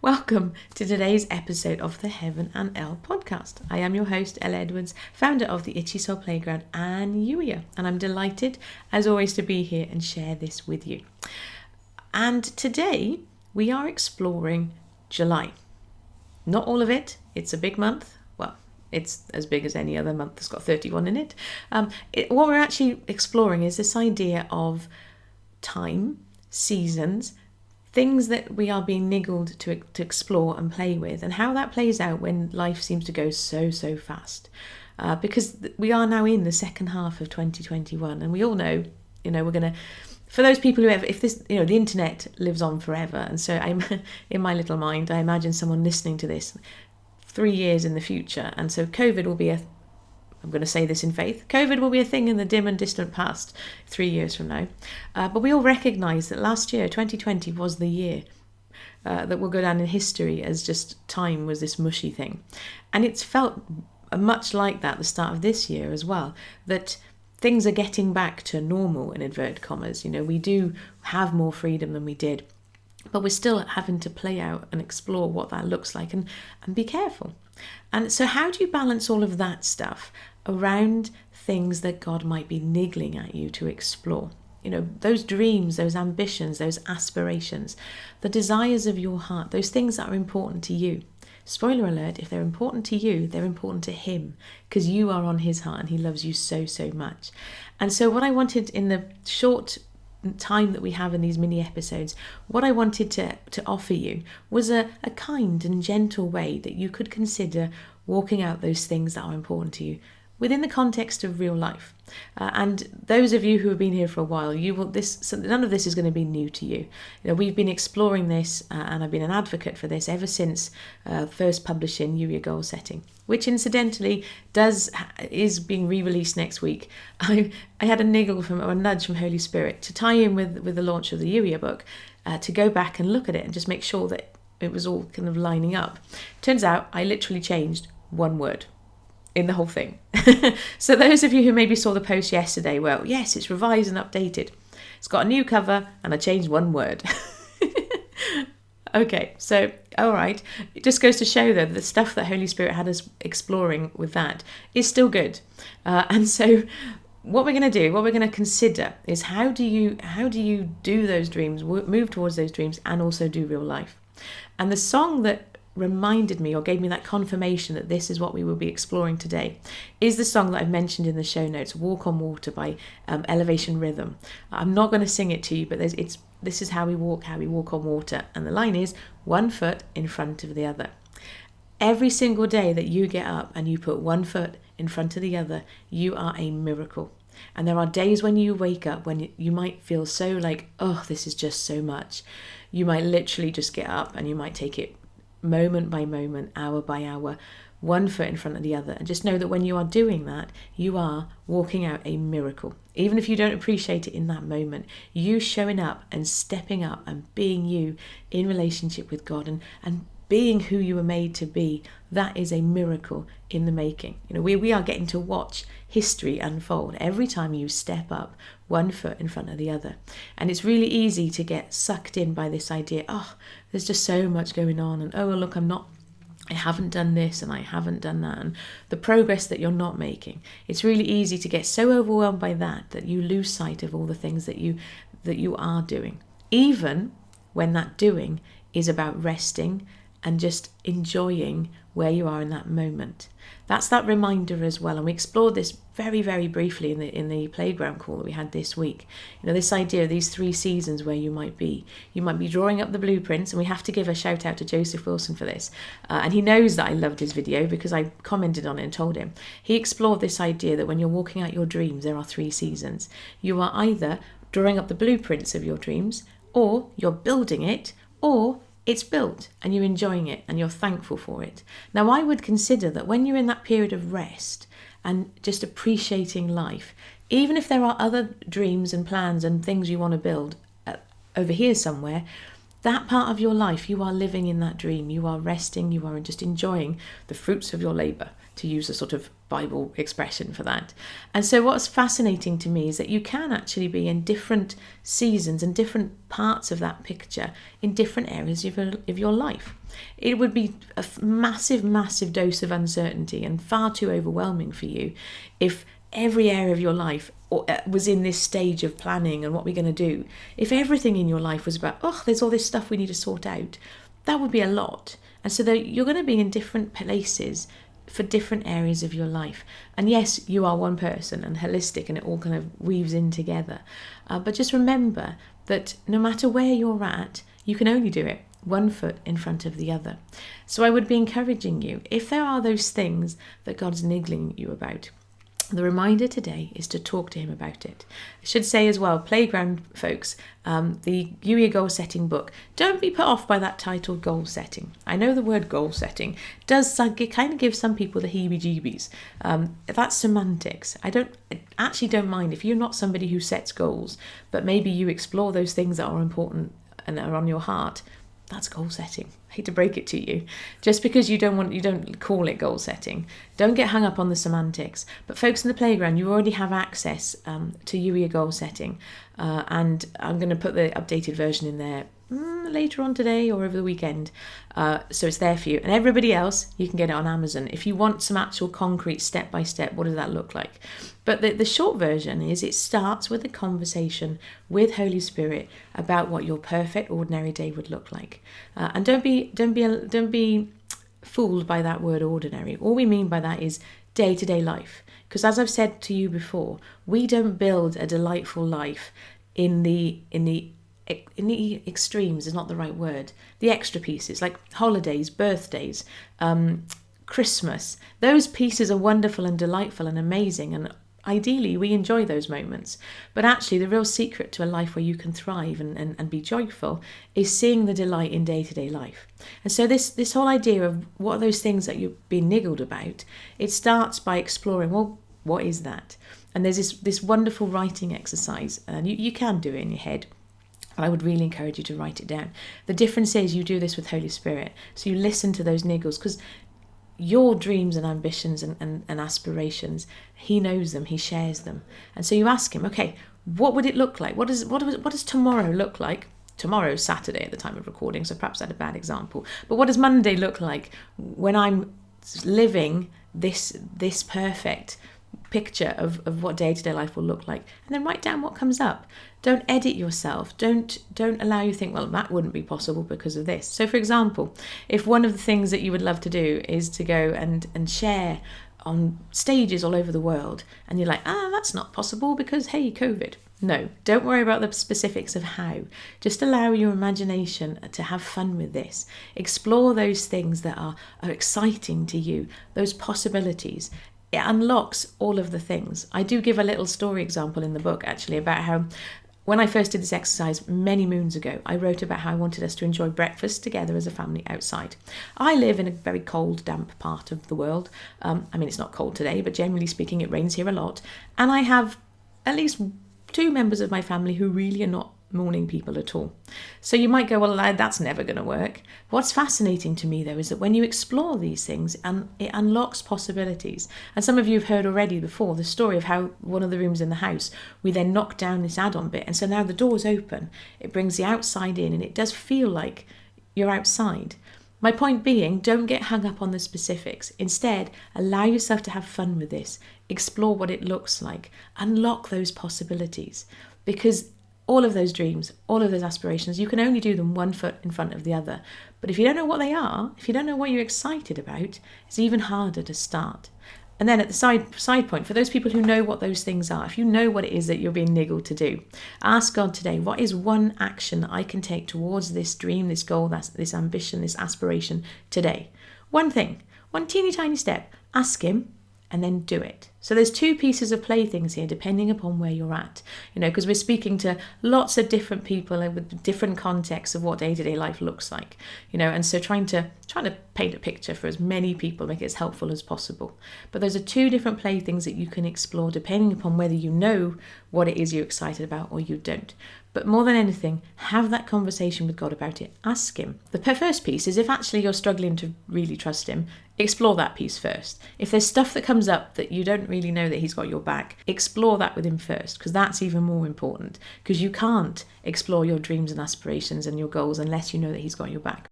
Welcome to today's episode of the Heaven and Elle podcast. I am your host, Elle Edwards, founder of the Itchy Soul Playground and Yuya, and I'm delighted, as always, to be here and share this with you. And today we are exploring July. Not all of it, it's a big month. Well, it's as big as any other month that's got 31 in it. What we're actually exploring is this idea of time, seasons, things that we are being niggled to explore and play with, and how that plays out when life seems to go so fast. Because we are now in the second half of 2021, and we all know, we're going to, for those people who ever, if this, the internet lives on forever, and so I'm in my little mind, I imagine someone listening to this 3 years in the future, and so COVID will be I'm going to say this in faith, COVID will be a thing in the dim and distant past 3 years from now. But we all recognise that last year, 2020, was the year that will go down in history as just time was this mushy thing. And it's felt much like that the start of this year as well, that things are getting back to normal, in inverted commas. We do have more freedom than we did, but we're still having to play out and explore what that looks like and be careful. And so how do you balance all of that stuff around things that God might be niggling at you to explore? Those dreams, those ambitions, those aspirations, the desires of your heart, those things that are important to you. Spoiler alert, if they're important to you, they're important to Him, because you are on His heart and He loves you so much. And so what I wanted in the short time that we have in these mini episodes, what I wanted to offer you was a kind and gentle way that you could consider walking out those things that are important to you within the context of real life. And those of you who have been here for a while, none of this is going to be new to you. We've been exploring this, and I've been an advocate for this ever since first publishing Yuya Goal Setting, which incidentally is being re-released next week. I had a nudge from Holy Spirit to tie in with the launch of the Yuya book, to go back and look at it and just make sure that it was all kind of lining up. Turns out I literally changed one word in the whole thing. So those of you who maybe saw the post yesterday, well, yes, it's revised and updated. It's got a new cover and I changed one word. Okay, so, all right. It just goes to show, though, that the stuff that Holy Spirit had us exploring with that is still good. And so what we're going to consider is how do you do those dreams, move towards those dreams, and also do real life. And the song that reminded me or gave me that confirmation that this is what we will be exploring today is the song that I've mentioned in the show notes, Walk on Water by Elevation Rhythm. I'm not going to sing it to you, but this is how we walk on water. And the line is 1 foot in front of the other. Every single day that you get up and you put 1 foot in front of the other, you are a miracle. And there are days when you wake up when you might feel so like, oh, this is just so much. You might literally just get up and you might take it moment by moment, hour by hour, 1 foot in front of the other. And just know that when you are doing that, you are walking out a miracle. Even if you don't appreciate it in that moment, you showing up and stepping up and being you in relationship with God and being who you were made to be, that is a miracle in the making. We are getting to watch history unfold every time you step up 1 foot in front of the other. And it's really easy to get sucked in by this idea, oh, there's just so much going on, and oh, look, I haven't done this and I haven't done that, and the progress that you're not making. It's really easy to get so overwhelmed by that you lose sight of all the things that you are doing, even when that doing is about resting and just enjoying where you are in that moment. That's that reminder as well. And we explored this very, very briefly in the playground call that we had this week. This idea of these 3 seasons where you might be. You might be drawing up the blueprints, and we have to give a shout out to Joseph Wilson for this. And he knows that I loved his video because I commented on it and told him. He explored this idea that when you're walking out your dreams, there are 3 seasons. You are either drawing up the blueprints of your dreams, or you're building it, or it's built and you're enjoying it and you're thankful for it. Now, I would consider that when you're in that period of rest and just appreciating life, even if there are other dreams and plans and things you want to build over here somewhere, that part of your life, you are living in that dream. You are resting, you are just enjoying the fruits of your labour, to use a sort of Bible expression for that. And so what's fascinating to me is that you can actually be in different seasons and different parts of that picture in different areas of your life. It would be a massive dose of uncertainty and far too overwhelming for you if every area of your life was in this stage of planning and what we're going to do. If everything in your life was about, there's all this stuff we need to sort out, that would be a lot. And so you're going to be in different places for different areas of your life. And yes, you are one person and holistic, and it all kind of weaves in together. But just remember that no matter where you're at, you can only do it one foot in front of the other. So I would be encouraging you, if there are those things that God's niggling you about, the reminder today is to talk to him about it. I should say as well, playground folks, the UE goal setting book, don't be put off by that title, goal setting. I know the word goal setting does kind of give some people the heebie-jeebies. That's semantics. I actually don't mind if you're not somebody who sets goals, but maybe you explore those things that are important and are on your heart. That's goal setting. I hate to break it to you. Just because you don't call it goal setting. Don't get hung up on the semantics. But folks in the playground, you already have access to UE goal setting. And I'm going to put the updated version in there later on today or over the weekend. So it's there for you. And everybody else, you can get it on Amazon. If you want some actual concrete step-by-step, what does that look like? But the short version is it starts with a conversation with Holy Spirit about what your perfect ordinary day would look like. And don't be fooled by that word ordinary. All we mean by that is day-to-day life. Because as I've said to you before, we don't build a delightful life in the extremes is not the right word. The extra pieces like holidays, birthdays, Christmas. Those pieces are wonderful and delightful and amazing, and ideally we enjoy those moments. But actually the real secret to a life where you can thrive and be joyful is seeing the delight in day-to-day life. And so this whole idea of what are those things that you've been niggled about, it starts by exploring, well, what is that? And there's this wonderful writing exercise, and you can do it in your head. I would really encourage you to write it down. The difference is you do this with Holy Spirit. So you listen to those niggles, because your dreams and ambitions and aspirations, he knows them, he shares them. And so you ask him, okay, what would it look like? What does tomorrow look like? Tomorrow's Saturday at the time of recording, so perhaps that's a bad example. But what does Monday look like when I'm living this perfect picture of what day-to-day life will look like? And then write down what comes up. Don't edit yourself. Don't allow you to think, well, that wouldn't be possible because of this. So for example, if one of the things that you would love to do is to go and share on stages all over the world, and you're like, that's not possible because, hey, COVID. No, don't worry about the specifics of how. Just allow your imagination to have fun with this. Explore those things that are exciting to you, those possibilities. It unlocks all of the things. I do give a little story example in the book, actually, about how when I first did this exercise many moons ago, I wrote about how I wanted us to enjoy breakfast together as a family outside. I live in a very cold, damp part of the world. It's not cold today, but generally speaking, it rains here a lot. And I have at least 2 members of my family who really are not morning people at all. So you might go, well, that's never going to work. What's fascinating to me, though, is that when you explore these things, it unlocks possibilities. And some of you have heard already before the story of how one of the rooms in the house, we then knocked down this add-on bit. And so now the door's open. It brings the outside in, and it does feel like you're outside. My point being, don't get hung up on the specifics. Instead, allow yourself to have fun with this. Explore what it looks like. Unlock those possibilities. Because all of those dreams, all of those aspirations, you can only do them one foot in front of the other. But if you don't know what they are, if you don't know what you're excited about, it's even harder to start. And then at the side point, for those people who know what those things are, if you know what it is that you're being niggled to do, ask God today, what is one action that I can take towards this dream, this goal, this ambition, this aspiration today? One thing, one teeny tiny step. Ask him and then do it. So there's 2 pieces of playthings here, depending upon where you're at, because we're speaking to lots of different people with different contexts of what day-to-day life looks like, and so trying to paint a picture for as many people, make it as helpful as possible. But those are 2 different playthings that you can explore depending upon whether you know what it is you're excited about or you don't. But more than anything, have that conversation with God about it. Ask him. The first piece is if actually you're struggling to really trust him, explore that piece first. If there's stuff that comes up that you don't really know that he's got your back, explore that with him first, because that's even more important, because you can't explore your dreams and aspirations and your goals unless you know that he's got your back.